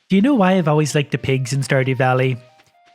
Do you know why I've always liked the pigs in Stardew Valley?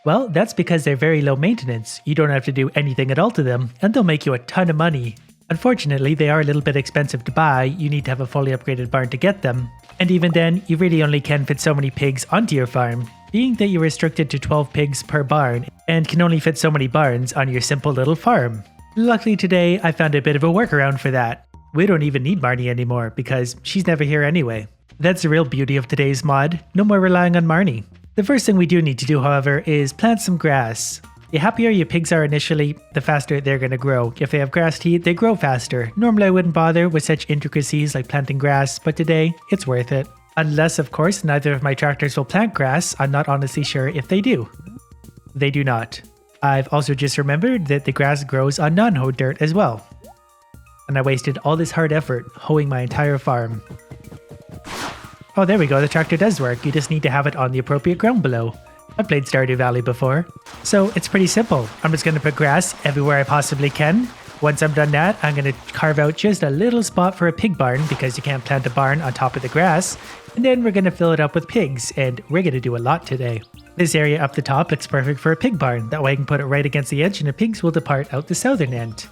Well, that's because they're very low maintenance. You don't have to do anything at all to them, and they'll make you a ton of money. Unfortunately, they are a little bit expensive to buy. You need to have a fully upgraded barn to get them. And even then, you really only can fit so many pigs onto your farm, being that you're restricted to 12 pigs per barn and can only fit so many barns on your simple little farm. Luckily today, I found a bit of a workaround for that. We don't even need Marnie anymore because she's never here anyway. That's the real beauty of today's mod, no more relying on Marnie. The first thing we do need to do, however, is plant some grass. The happier your pigs are initially, the faster they're going to grow. If they have grass to eat, they grow faster. Normally I wouldn't bother with such intricacies like planting grass, but today, it's worth it. Unless, of course, neither of my tractors will plant grass. I'm not honestly sure if they do. They do not. I've also just remembered that the grass grows on non-hoed dirt as well. And I wasted all this hard effort hoeing my entire farm. Oh, there we go, the tractor does work. You just need to have it on the appropriate ground below. I've played Stardew Valley before. So it's pretty simple. I'm just going to put grass everywhere I possibly can. Once I'm done that, I'm going to carve out just a little spot for a pig barn because you can't plant a barn on top of the grass. And then we're going to fill it up with pigs, and we're going to do a lot today. This area up the top looks perfect for a pig barn. That way I can put it right against the edge and the pigs will depart out the southern end.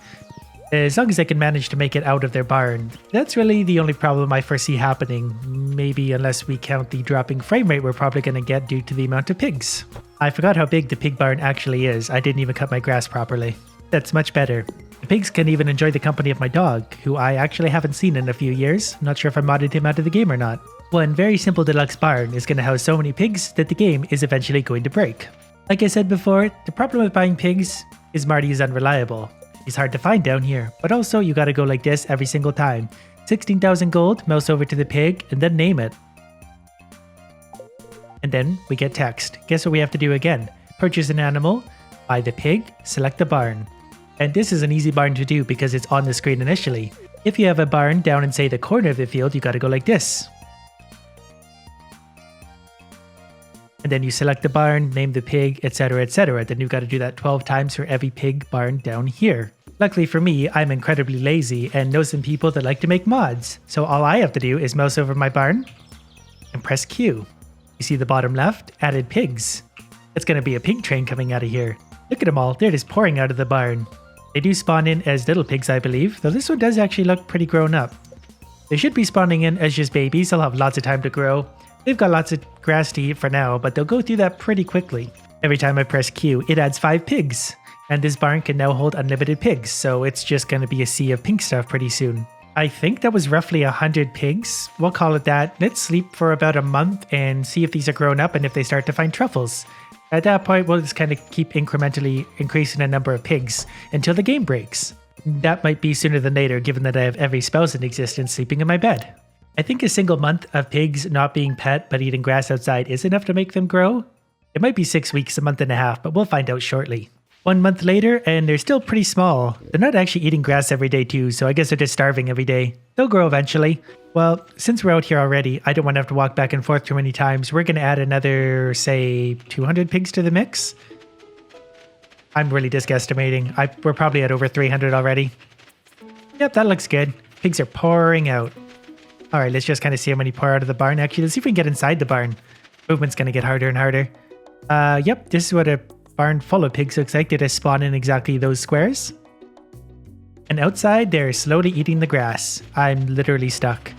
As long as I can manage to make it out of their barn. That's really the only problem I foresee happening. Maybe unless we count the dropping frame rate we're probably going to get due to the amount of pigs. I forgot how big the pig barn actually is. I didn't even cut my grass properly. That's much better. The pigs can even enjoy the company of my dog, who I actually haven't seen in a few years. Not sure if I modded him out of the game or not. One very simple deluxe barn is going to house so many pigs that the game is eventually going to break. Like I said before, the problem with buying pigs is Marty is unreliable. He's hard to find down here, but also you gotta go like this every single time. 16,000 gold, mouse over to the pig, and then name it. And then we get text. Guess what we have to do again? Purchase an animal, buy the pig, select the barn. And this is an easy barn to do because it's on the screen initially. If you have a barn down in say the corner of the field, you gotta go like this. And then you select the barn, name the pig, etc, etc. Then you've got to do that 12 times for every pig barn down here. Luckily for me, I'm incredibly lazy and know some people that like to make mods. So all I have to do is mouse over my barn and press Q. You see the bottom left? Added pigs. It's going to be a pig train coming out of here. Look at them all, they're just pouring out of the barn. They do spawn in as little pigs, I believe, though this one does actually look pretty grown up. They should be spawning in as just babies, they'll have lots of time to grow. They've got lots of grass to eat for now, but they'll go through that pretty quickly. Every time I press Q, it adds 5 pigs. And this barn can now hold unlimited pigs, so it's just going to be a sea of pink stuff pretty soon. I think that was roughly 100 pigs. We'll call it that. Let's sleep for about a month and see if these are grown up and if they start to find truffles. At that point, we'll just kind of keep incrementally increasing the number of pigs until the game breaks. That might be sooner than later, given that I have every spouse in existence sleeping in my bed. I think a single month of pigs not being pet but eating grass outside is enough to make them grow. It might be 6 weeks, a month and a half, but we'll find out shortly. 1 month later, and they're still pretty small. They're not actually eating grass every day too, so I guess they're just starving every day. They'll grow eventually. Well, since we're out here already, I don't want to have to walk back and forth too many times. We're going to add another, say, 200 pigs to the mix. I'm really just guesstimating. We're probably at over 300 already. Yep, that looks good. Pigs are pouring out. Alright, let's just kind of see how many pour out of the barn. Actually, let's see if we can get inside the barn. Movement's going to get harder and harder. Yep, this is what a barn full of pigs looks like. They just spawn in exactly those squares. And outside, they're slowly eating the grass. I'm literally stuck.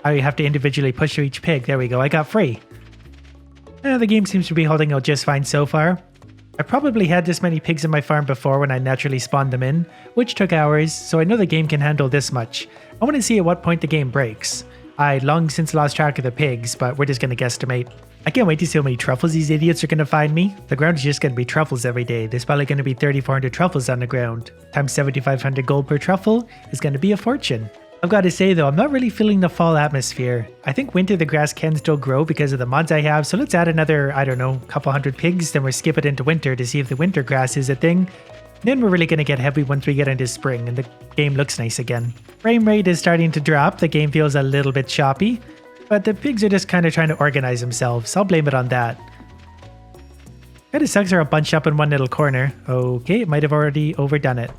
I have to individually push through each pig. There we go, I got free. The game seems to be holding out just fine so far. I probably had this many pigs in my farm before when I naturally spawned them in, which took hours, so I know the game can handle this much. I want to see at what point the game breaks. I long since lost track of the pigs, but we're just going to guesstimate. I can't wait to see how many truffles these idiots are going to find me. The ground is just going to be truffles every day. There's probably going to be 3,400 truffles on the ground. Times 7,500 gold per truffle is going to be a fortune. I've got to say though, I'm not really feeling the fall atmosphere. I think winter the grass can still grow because of the mods I have, so let's add another, I don't know, couple hundred pigs, then we'll skip it into winter to see if the winter grass is a thing. Then we're really going to get heavy once we get into spring and the game looks nice again. Frame rate is starting to drop, the game feels a little bit choppy, but the pigs are just kind of trying to organize themselves. I'll blame it on that. Kinda sucks are all bunched up in one little corner. Okay, it might have already overdone it.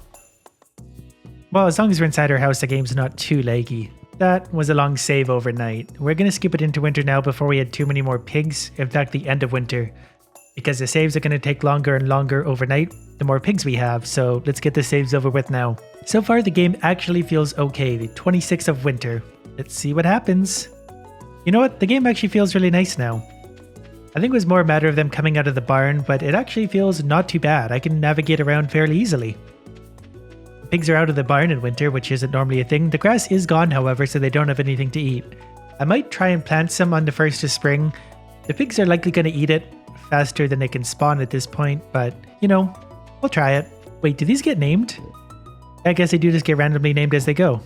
Well, as long as we're inside our house, the game's not too laggy. That was a long save overnight. We're going to skip it into winter now before we had too many more pigs. In fact, the end of winter. Because the saves are going to take longer and longer overnight, the more pigs we have. So let's get the saves over with now. So far, the game actually feels okay. The 26th of winter. Let's see what happens. You know what? The game actually feels really nice now. I think it was more a matter of them coming out of the barn, but it actually feels not too bad. I can navigate around fairly easily. Pigs are out of the barn in winter, which isn't normally a thing. The grass is gone, however, so they don't have anything to eat. I might try and plant some on the 1st of spring. The pigs are likely going to eat it faster than they can spawn at this point, but, you know, we'll try it. Wait, do these get named? I guess they do just get randomly named as they go.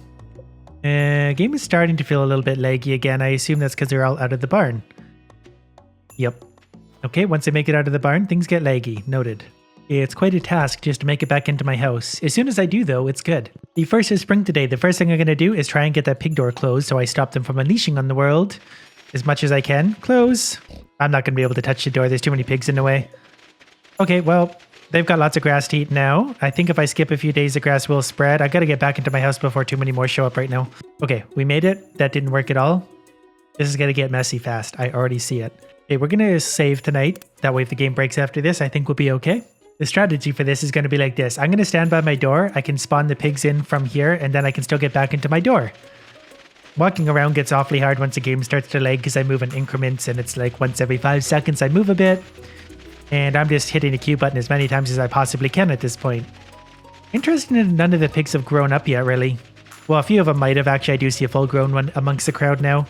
Game is starting to feel a little bit laggy again. I assume that's because they're all out of the barn. Yep. Okay, once I make it out of the barn, things get laggy. Noted. It's quite a task just to make it back into my house. As soon as I do, though, it's good. The 1st of spring today. The first thing I'm going to do is try and get that pig door closed so I stop them from unleashing on the world as much as I can. Close. I'm not going to be able to touch the door. There's too many pigs in the way. Okay, well, they've got lots of grass to eat now. I think if I skip a few days, the grass will spread. I got to get back into my house before too many more show up right now. Okay, we made it. That didn't work at all. This is going to get messy fast. I already see it. Okay, we're going to save tonight. That way if the game breaks after this, I think we'll be okay. The strategy for this is going to be like this. I'm going to stand by my door. I can spawn the pigs in from here, and then I can still get back into my door. Walking around gets awfully hard once the game starts to lag because I move in increments, and it's like once every 5 seconds I move a bit. And I'm just hitting the Q button as many times as I possibly can at this point. Interesting, none of the pigs have grown up yet, really. Well, a few of them might have. Actually, I do see a full-grown one amongst the crowd now.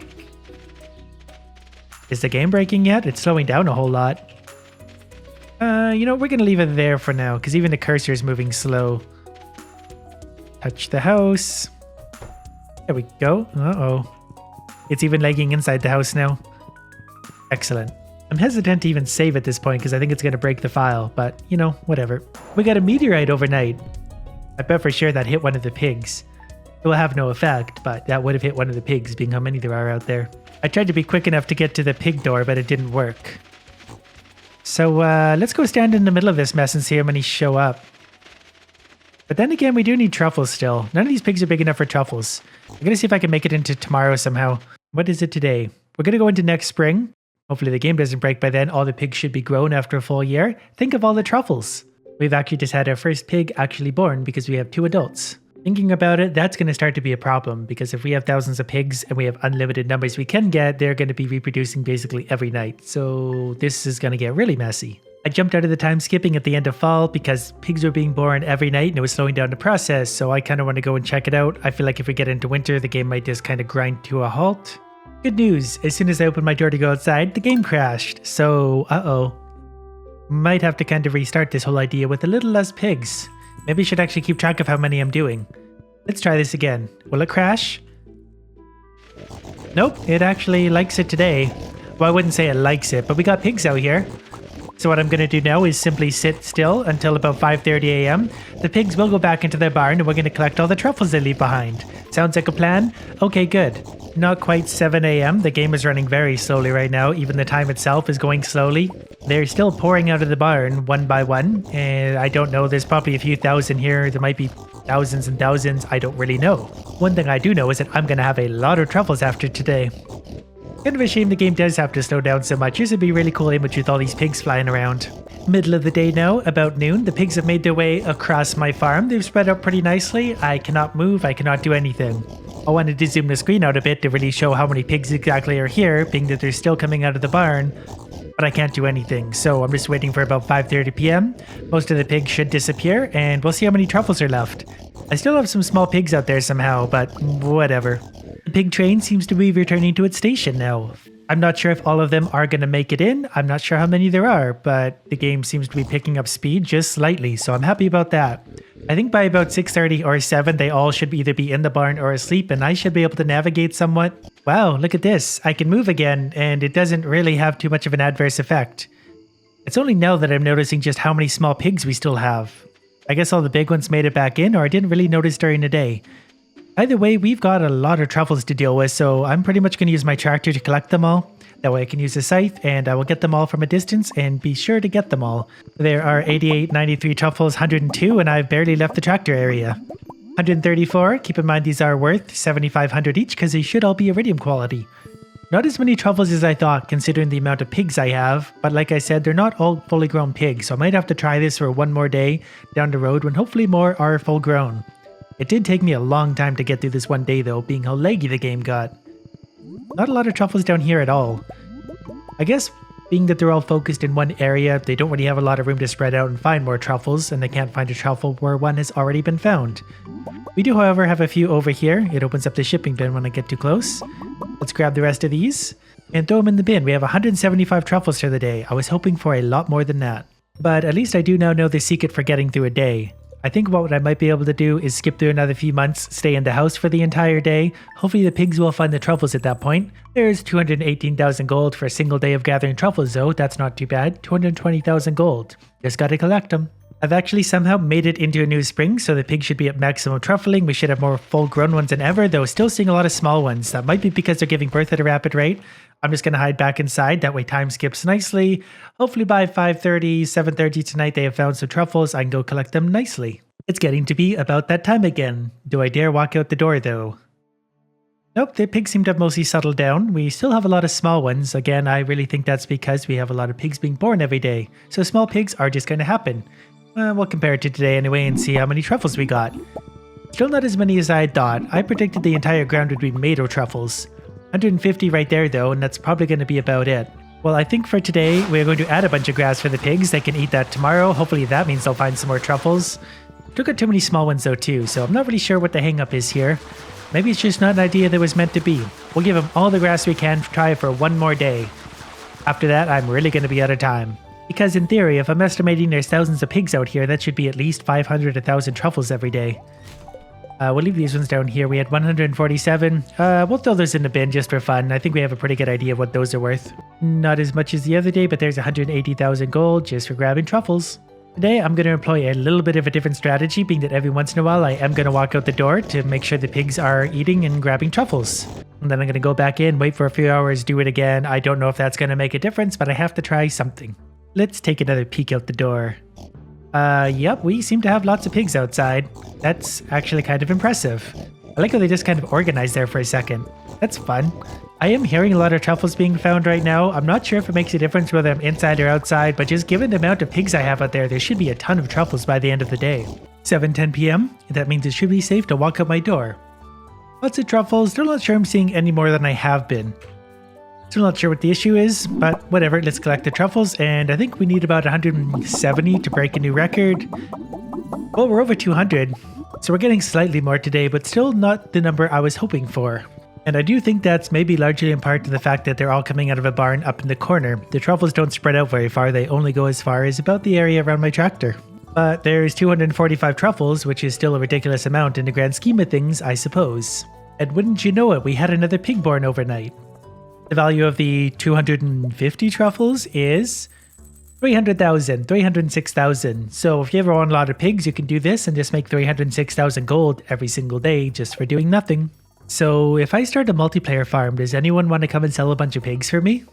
Is the game breaking yet? It's slowing down a whole lot. You know, we're going to leave it there for now, because even the cursor is moving slow. Touch the house. There we go. Uh-oh. It's even lagging inside the house now. Excellent. I'm hesitant to even save at this point, because I think it's going to break the file, but, you know, whatever. We got a meteorite overnight. I bet for sure that hit one of the pigs. It will have no effect, but that would have hit one of the pigs, being how many there are out there. I tried to be quick enough to get to the pig door, but it didn't work. So let's go stand in the middle of this mess and see how many show up. But then again, we do need truffles still. None of these pigs are big enough for truffles. I'm going to see if I can make it into tomorrow somehow. What is it today? We're going to go into next spring. Hopefully the game doesn't break by then. All the pigs should be grown after a full year. Think of all the truffles. We've actually just had our first pig actually born because we have 2 adults. Thinking about it, that's going to start to be a problem because if we have thousands of pigs and we have unlimited numbers we can get, they're going to be reproducing basically every night. So this is going to get really messy. I jumped out of the time skipping at the end of fall because pigs were being born every night and it was slowing down the process. So I kind of want to go and check it out. I feel like if we get into winter, the game might just kind of grind to a halt. Good news. As soon as I opened my door to go outside, the game crashed. So, uh-oh. Might have to kind of restart this whole idea with a little less pigs. Maybe I should actually keep track of how many I'm doing. Let's try this again. Will it crash? Nope, it actually likes it today. Well, I wouldn't say it likes it, but we got pigs out here. So what I'm going to do now is simply sit still until about 5:30 a.m. The pigs will go back into their barn and we're going to collect all the truffles they leave behind. Sounds like a plan? Okay, good. Not quite 7 a.m. The game is running very slowly right now. Even the time itself is going slowly. They're still pouring out of the barn one by one. And I don't know, there's probably a few thousand here. There might be thousands and thousands. I don't really know. One thing I do know is that I'm going to have a lot of truffles after today. Kind of a shame the game does have to slow down so much. Here's a really cool image with all these pigs flying around. Middle of the day now, about noon. The pigs have made their way across my farm. They've spread out pretty nicely. I cannot move. I cannot do anything. I wanted to zoom the screen out a bit to really show how many pigs exactly are here, being that they're still coming out of the barn. But I can't do anything, so I'm just waiting for about 5:30 p.m. Most of the pigs should disappear, and we'll see how many truffles are left. I still have some small pigs out there somehow, but whatever. The pig train seems to be returning to its station now. I'm not sure if all of them are going to make it in. I'm not sure how many there are, but the game seems to be picking up speed just slightly, so I'm happy about that. I think by about 6:30 or 7, they all should either be in the barn or asleep, and I should be able to navigate somewhat. Wow, look at this. I can move again, and it doesn't really have too much of an adverse effect. It's only now that I'm noticing just how many small pigs we still have. I guess all the big ones made it back in, or I didn't really notice during the day. Either way, we've got a lot of truffles to deal with, so I'm pretty much going to use my tractor to collect them all. That way I can use a scythe, and I will get them all from a distance, and be sure to get them all. There are 88, 93 truffles, 102, and I've barely left the tractor area. 134. Keep in mind these are worth 7,500 each because they should all be iridium quality. Not as many truffles as I thought considering the amount of pigs I have, but like I said, they're not all fully grown pigs, so I might have to try this for one more day down the road when hopefully more are full grown. It did take me a long time to get through this one day though, being how laggy the game got. Not a lot of truffles down here at all. I guess being that they're all focused in one area, they don't really have a lot of room to spread out and find more truffles, and they can't find a truffle where one has already been found. We do, however, have a few over here. It opens up the shipping bin when I get too close. Let's grab the rest of these and throw them in the bin. We have 175 truffles for the day. I was hoping for a lot more than that. But at least I do now know the secret for getting through a day. I think what I might be able to do is skip through another few months, stay in the house for the entire day. Hopefully the pigs will find the truffles at that point. There's 218,000 gold for a single day of gathering truffles though. That's not too bad. 220,000 gold. Just gotta collect them. I've actually somehow made it into a new spring, so the pigs should be at maximum truffling. We should have more full-grown ones than ever, though still seeing a lot of small ones. That might be because they're giving birth at a rapid rate. I'm just going to hide back inside, that way time skips nicely. Hopefully by 5:30, 7:30 tonight they have found some truffles. I can go collect them nicely. It's getting to be about that time again. Do I dare walk out the door though? Nope, the pigs seem to have mostly settled down. We still have a lot of small ones. Again, I really think that's because we have a lot of pigs being born every day. So small pigs are just going to happen. We'll compare it to today anyway and see how many truffles we got. Still not as many as I had thought. I predicted the entire ground would be made of truffles. 150 right there though, and that's probably going to be about it. Well, I think for today, we're going to add a bunch of grass for the pigs. They can eat that tomorrow. Hopefully that means they'll find some more truffles. Still got too many small ones though too, so I'm not really sure what the hang up is here. Maybe it's just not an idea that was meant to be. We'll give them all the grass we can to try for one more day. After that, I'm really going to be out of time. Because in theory, if I'm estimating there's thousands of pigs out here, that should be at least 500 to 1,000 truffles every day. We'll leave these ones down here. We had 147. We'll throw those in the bin just for fun. I think we have a pretty good idea of what those are worth. Not as much as the other day, but there's 180,000 gold just for grabbing truffles. Today, I'm going to employ a little bit of a different strategy, being that every once in a while I am going to walk out the door to make sure the pigs are eating and grabbing truffles. And then I'm going to go back in, wait for a few hours, do it again. I don't know if that's going to make a difference, but I have to try something. Let's take another peek out the door. Yep, we seem to have lots of pigs outside. That's actually kind of impressive. I like how they just kind of organized there for a second. That's fun. I am hearing a lot of truffles being found right now. I'm not sure if it makes a difference whether I'm inside or outside, but just given the amount of pigs I have out there should be a ton of truffles by the end of the day. 7:10 p.m. That means it should be safe to walk out my door. Lots of truffles. Still not sure I'm seeing any more than I have been. Still not sure what the issue is, but whatever, let's collect the truffles, and I think we need about 170 to break a new record. Well, we're over 200, so we're getting slightly more today, but still not the number I was hoping for. And I do think that's maybe largely in part to the fact that they're all coming out of a barn up in the corner. The truffles don't spread out very far, they only go as far as about the area around my tractor. But there's 245 truffles, which is still a ridiculous amount in the grand scheme of things, I suppose. And wouldn't you know it, we had another pig born overnight. The value of the 250 truffles is 300,000, 306,000. So if you ever want a lot of pigs, you can do this and just make 306,000 gold every single day just for doing nothing. So if I start a multiplayer farm, does anyone want to come and sell a bunch of pigs for me?